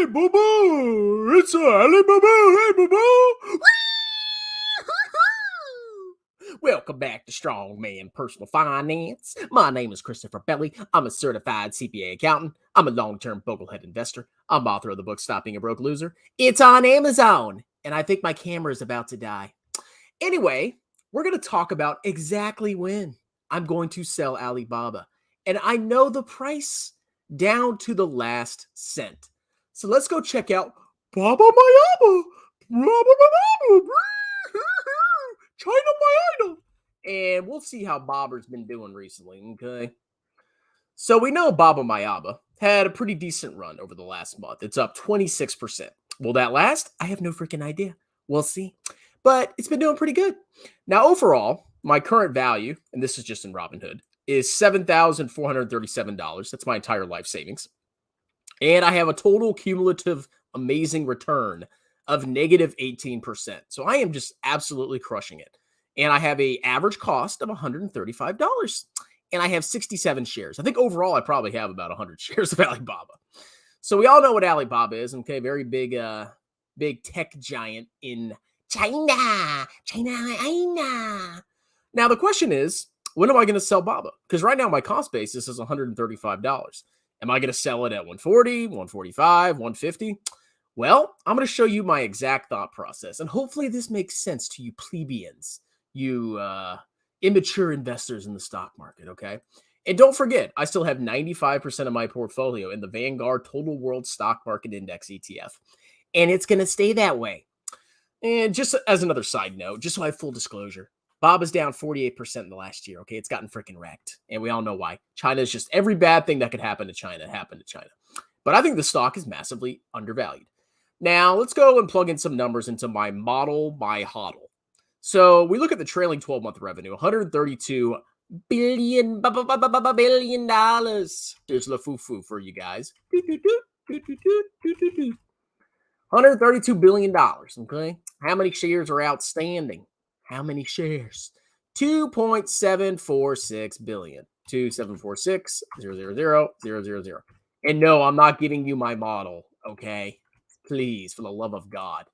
Baba, it's Alibaba. Hey, Baba. Welcome back to Strongman Personal Finance. My name is Christopher Belly. I'm a certified CPA accountant. I'm a long-term boglehead investor. I'm author of the book Stop Being a Broke Loser. It's on Amazon, and I think my camera is about to die. Anyway, we're going to talk about exactly when I'm going to sell Alibaba, and I know the price down to the last cent. So let's go check out Baba Mayaba. China my idol. And we'll see how Bobber's been doing recently, okay? So we know Baba Mayaba had a pretty decent run over the last month. It's up 26%. Will that last? I have no freaking idea. We'll see. But it's been doing pretty good. Now, overall, my current value, and this is just in Robinhood, is $7,437. That's my entire life savings. And I have a total cumulative amazing return of negative 18%. So I am just absolutely crushing it. And I have an average cost of $135. And I have 67 shares. I think overall I probably have about 100 shares of Alibaba. So we all know what Alibaba is, okay? Very big big tech giant in China. Now the question is, when am I going to sell Baba? Because right now my cost basis is $135. Am I going to sell it at 140, 145, 150? Well, I'm going to show you my exact thought process, and hopefully this makes sense to you plebeians, you immature investors in the stock market, okay? And don't forget, I still have 95% of my portfolio in the Vanguard Total World Stock Market Index ETF, and it's going to stay that way. And just as another side note, just so I have full disclosure, Baba's down 48% in the last year, okay? It's gotten freaking wrecked, and we all know why. China is just every bad thing that could happen to China happened to China. But I think the stock is massively undervalued. Now, let's go and plug in some numbers into my model, my hodl. So we look at the trailing 12-month revenue, $132 billion. There's La Fufu for you guys. $132 billion, okay? How many shares are outstanding? How many shares? 2.746 billion. 2746 000. And no, I'm not giving you my model, okay? Please, for the love of God.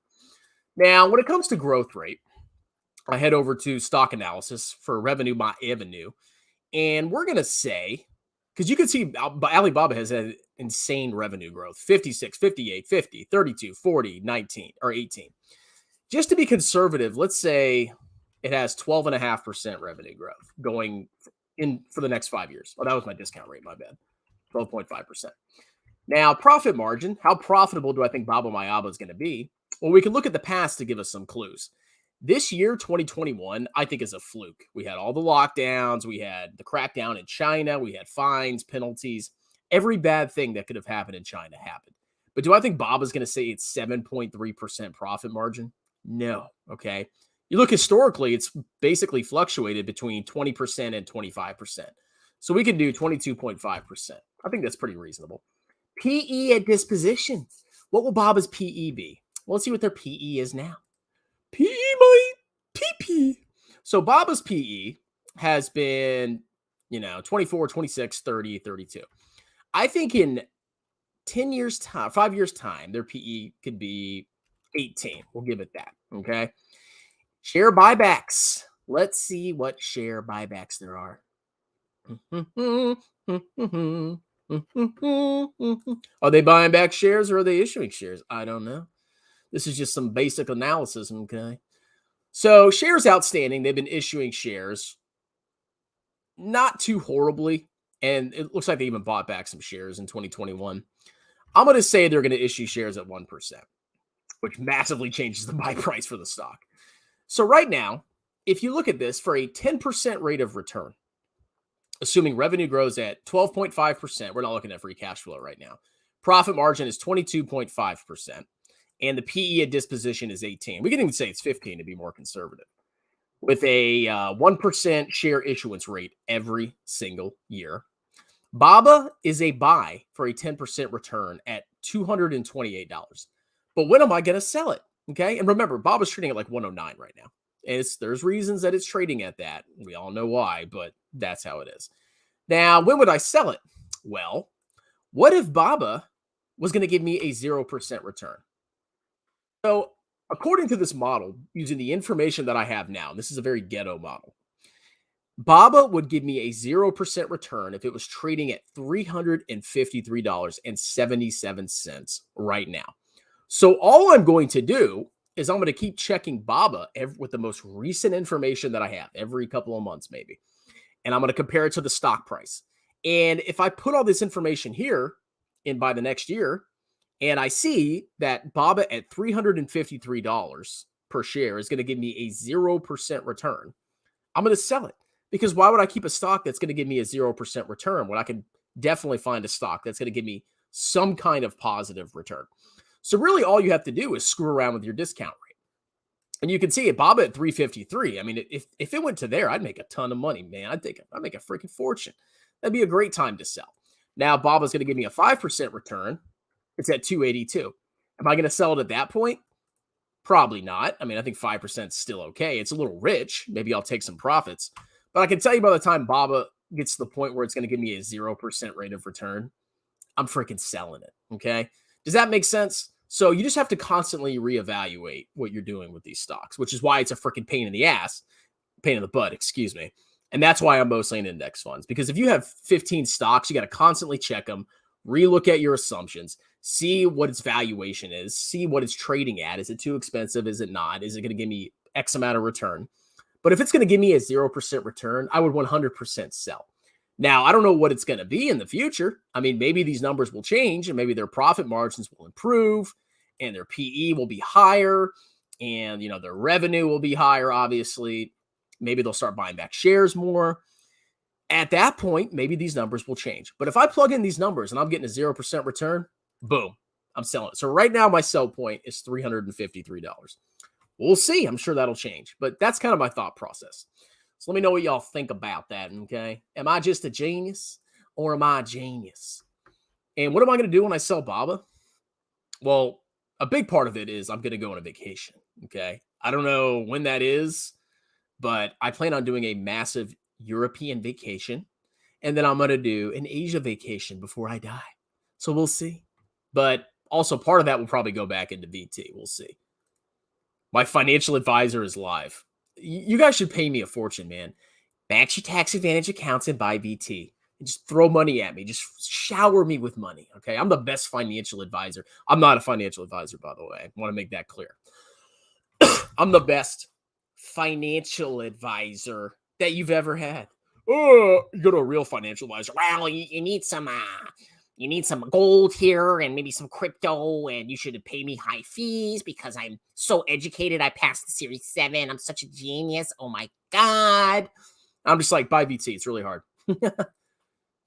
Now, when it comes to growth rate, I head over to stock analysis for revenue by avenue. And we're going to say, because you can see Alibaba has had insane revenue growth, 56, 58, 50, 32, 40, 19, or 18. Just to be conservative, let's say it has 12.5% revenue growth going in for the next 5 years. Oh, that was my discount rate, my bad. 12.5%. Now, profit margin, how profitable do I think Baba Mayaba is going to be? Well, we can look at the past to give us some clues. This year, 2021, I think is a fluke. We had all the lockdowns. We had the crackdown in China. We had fines, penalties. Every bad thing that could have happened in China happened. But do I think Baba's going to say it's 7.3% profit margin? No, okay? You look historically, it's basically fluctuated between 20% and 25%. So we can do 22.5%. I think that's pretty reasonable. PE at disposition. What will Baba's PE be? Well, let's see what their PE is now. PE, my PP. So Baba's PE has been, 24, 26, 30, 32. I think in 10 years' time, 5 years' time, their PE could be 18. We'll give it that, okay? Share buybacks. Let's see what share buybacks there are. Are they buying back shares or are they issuing shares? I don't know. This is just some basic analysis, okay? So shares outstanding, they've been issuing shares not too horribly, and it looks like they even bought back some shares in 2021. I'm going to say they're going to issue shares at 1%, which massively changes the buy price for the stock. So right now, if you look at this for a 10% rate of return, assuming revenue grows at 12.5%, we're not looking at free cash flow right now. Profit margin is 22.5%, and the PE at disposition is 18. We can even say it's 15 to be more conservative, with a 1% share issuance rate every single year. Baba is a buy for a 10% return at $228. But when am I going to sell it? Okay. And remember, Baba's trading at like 109 right now. There's reasons that it's trading at that. We all know why, but that's how it is. Now, when would I sell it? Well, what if Baba was going to give me a 0% return. So, according to this model, using the information that I have now, this is a very ghetto model. BABA would give me a 0% return if it was trading at $353.77 right now. So all I'm going to do is I'm going to keep checking BABA with the most recent information that I have every couple of months, maybe. And I'm going to compare it to the stock price. And if I put all this information here in by the next year, and I see that BABA at $353 per share is going to give me a 0% return, I'm going to sell it. Because why would I keep a stock that's going to give me a 0% return when I can definitely find a stock that's going to give me some kind of positive return? So really all you have to do is screw around with your discount rate. And you can see it, BABA at 353. I mean, if it went to there, I'd make a ton of money, man. I'd make a freaking fortune. That'd be a great time to sell. Now BABA's going to give me a 5% return. It's at 282. Am I going to sell it at that point? Probably not. I mean, I think 5% is still okay. It's a little rich. Maybe I'll take some profits. But I can tell you by the time BABA gets to the point where it's going to give me a 0% rate of return, I'm freaking selling it. Okay. Does that make sense? So you just have to constantly reevaluate what you're doing with these stocks, which is why it's a freaking pain in the butt, excuse me. And that's why I'm mostly in index funds, because if you have 15 stocks, you got to constantly check them, relook at your assumptions, see what its valuation is, see what it's trading at. Is it too expensive? Is it not? Is it going to give me X amount of return? But if it's going to give me a 0% return, I would 100% sell. Now, I don't know what it's going to be in the future. I mean, maybe these numbers will change and maybe their profit margins will improve and their PE will be higher and, their revenue will be higher, obviously. Maybe they'll start buying back shares more. At that point, maybe these numbers will change. But if I plug in these numbers and I'm getting a 0% return, boom, I'm selling it. So right now, my sell point is $353. We'll see. I'm sure that'll change. But that's kind of my thought process. So let me know what y'all think about that, okay? Am I just a genius or am I a genius? And what am I going to do when I sell BABA? Well, a big part of it is I'm going to go on a vacation, okay? I don't know when that is, but I plan on doing a massive European vacation. And then I'm going to do an Asia vacation before I die. So we'll see. But also part of that will probably go back into VT. We'll see. My financial advisor is live. You guys should pay me a fortune, man. Max your tax advantage accounts and buy VT. And just throw money at me. Just shower me with money, okay? I'm the best financial advisor. I'm not a financial advisor, by the way. I want to make that clear. I'm the best financial advisor that you've ever had. Oh, you go to a real financial advisor. Well, you need some gold here and maybe some crypto, and you should pay me high fees because I'm so educated. I passed the Series 7. I'm such a genius. Oh my God. I'm just like, buy VT. It's really hard.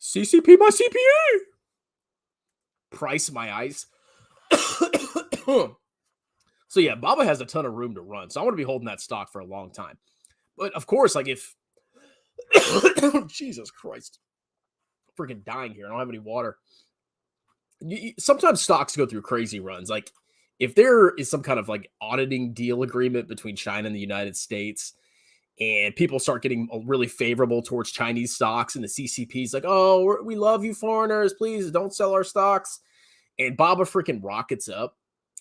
CCP my CPA. Price my eyes. So yeah, BABA has a ton of room to run. So I want to be holding that stock for a long time. But of course, like if Jesus Christ, I'm freaking dying here. I don't have any water. Sometimes stocks go through crazy runs. Like if there is some kind of like auditing deal agreement between China and the United States, and people start getting really favorable towards Chinese stocks, and the CCP is like, oh, we love you foreigners. Please don't sell our stocks. And BABA freaking rockets up.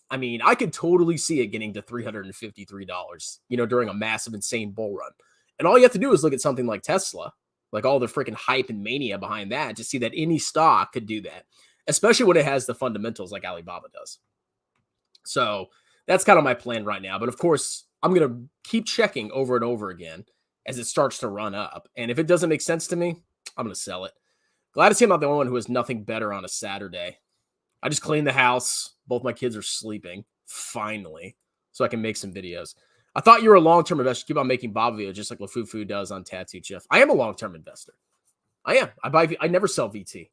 I mean, I could totally see it getting to $353, during a massive, insane bull run. And all you have to do is look at something like Tesla, like all the freaking hype and mania behind that, to see that any stock could do that, especially when it has the fundamentals like Alibaba does. So that's kind of my plan right now. But of course, I'm going to keep checking over and over again as it starts to run up. And if it doesn't make sense to me, I'm going to sell it. Glad to see I'm not the only one who has nothing better on a Saturday. I just cleaned the house. Both my kids are sleeping, finally, so I can make some videos. I thought you were a long-term investor. Keep on making BABA videos just like Lafufu does on Tattoo Jeff. I am a long-term investor. I am. I never sell VT.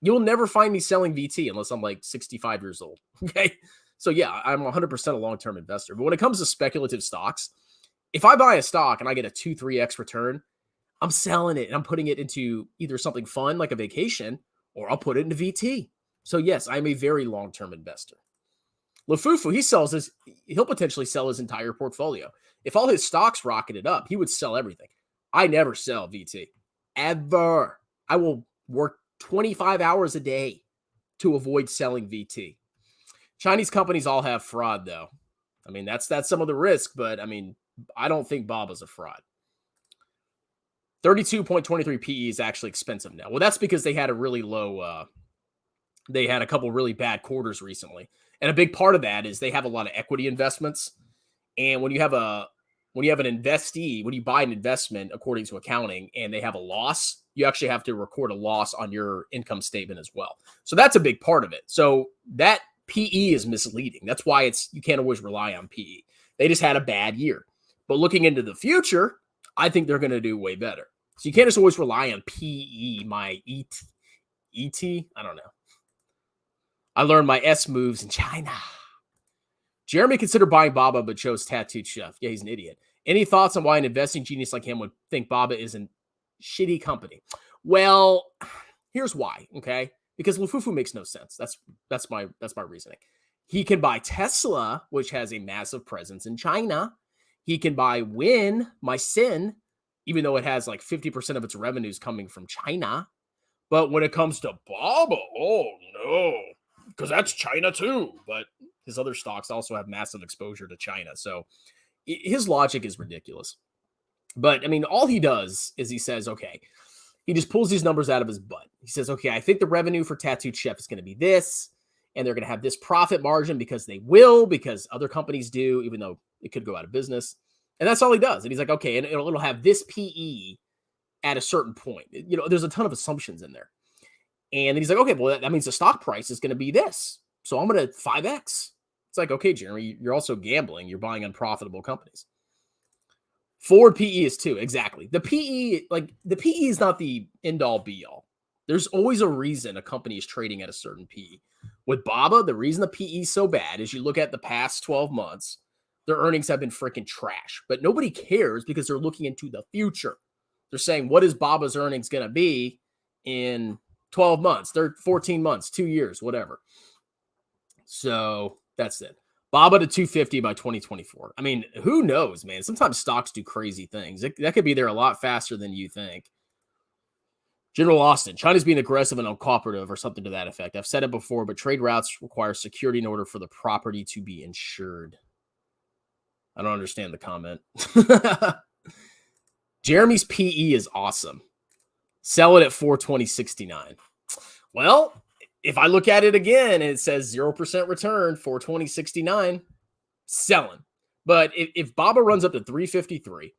You'll never find me selling VT unless I'm like 65 years old, okay? So yeah, I'm 100% a long-term investor. But when it comes to speculative stocks, if I buy a stock and I get a 2-3x return, I'm selling it and I'm putting it into either something fun like a vacation, or I'll put it into VT. So yes, I'm a very long-term investor. Lafufu, he'll potentially sell his entire portfolio. If all his stocks rocketed up, he would sell everything. I never sell VT. Ever. I will work 25 hours a day to avoid selling VT. Chinese companies all have fraud, though. I mean, that's some of the risk, but I mean, I don't think Baba's a fraud. 32.23 PE is actually expensive now. Well, that's because they had a really low, they had a couple really bad quarters recently. And a big part of that is they have a lot of equity investments. And when you have an investee, when you buy an investment according to accounting and they have a loss, you actually have to record a loss on your income statement as well. So that's a big part of it. So that PE is misleading. That's why you can't always rely on PE. They just had a bad year. But looking into the future, I think they're going to do way better. So you can't just always rely on PE, my ET. I don't know. I learned my S moves in China. Jeremy considered buying Baba, but chose Tattooed Chef. Yeah, he's an idiot. Any thoughts on why an investing genius like him would think Baba is a shitty company? Well, here's why, okay? Because Lufufu makes no sense. That's my reasoning. He can buy Tesla, which has a massive presence in China. He can buy Win, my sin, even though it has like 50% of its revenues coming from China. But when it comes to Baba, oh no, because that's China too. But his other stocks also have massive exposure to China. So his logic is ridiculous. But I mean, all he does is he says, okay, he just pulls these numbers out of his butt. He says, okay, I think the revenue for Tattooed Chef is going to be this, and they're going to have this profit margin because other companies do, even though it could go out of business. And that's all he does. And he's like, okay, and it'll have this PE at a certain point. There's a ton of assumptions in there. And then he's like, okay, well, that means the stock price is going to be this. So I'm going to 5X. It's like, okay, Jeremy, you're also gambling. You're buying unprofitable companies. Forward PE is 2. Exactly. The PE is not the end all be all. There's always a reason a company is trading at a certain PE. With Baba, the reason the PE is so bad is you look at the past 12 months, their earnings have been freaking trash, but nobody cares because they're looking into the future. They're saying, what is Baba's earnings going to be in 12 months, 14 months, 2 years, whatever. So that's it. Baba to 250 by 2024. I mean, who knows, man? Sometimes stocks do crazy things. That could be there a lot faster than you think. General Austin, China's being aggressive and uncooperative or something to that effect. I've said it before, but trade routes require security in order for the property to be insured. I don't understand the comment. Jeremy's PE is awesome. Sell it at 420.69. Well, if I look at it again and it says 0% return, 420.69, selling. But if Baba runs up to 353,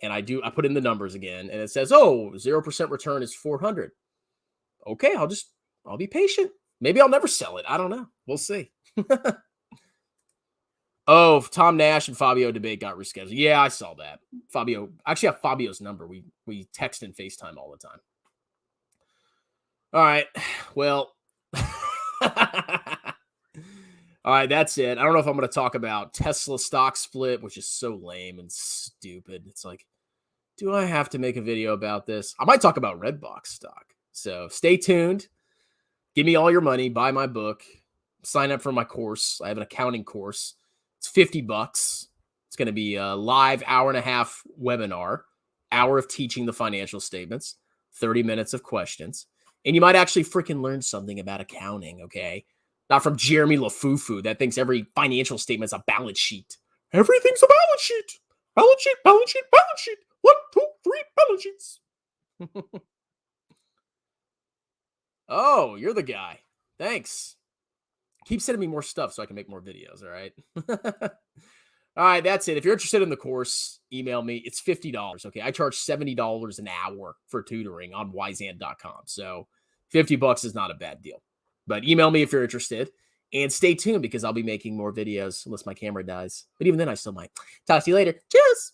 and I put in the numbers again, and it says, 0% return is 400. Okay, I'll be patient. Maybe I'll never sell it. I don't know. We'll see. Oh, Tom Nash and Fabio debate got rescheduled. Yeah, I saw that. Fabio, I actually have Fabio's number. We text and FaceTime all the time. All right. Well, all right, that's it. I don't know if I'm going to talk about Tesla stock split, which is so lame and stupid. It's like, do I have to make a video about this? I might talk about Redbox stock. So stay tuned. Give me all your money. Buy my book. Sign up for my course. I have an accounting course. It's $50. It's going to be a live 1.5-hour webinar, hour of teaching the financial statements, 30 minutes of questions. And you might actually freaking learn something about accounting, okay? Not from Jeremy LaFufu that thinks every financial statement is a balance sheet. Everything's a balance sheet. Balance sheet, balance sheet, balance sheet. 1, 2, 3 balance sheets. Oh, you're the guy. Thanks. Keep sending me more stuff so I can make more videos, all right? All right, that's it. If you're interested in the course, email me. It's $50, okay? I charge $70 an hour for tutoring on Wyzant.com. So $50 is not a bad deal. But email me if you're interested. And stay tuned because I'll be making more videos unless my camera dies. But even then, I still might. Talk to you later. Cheers!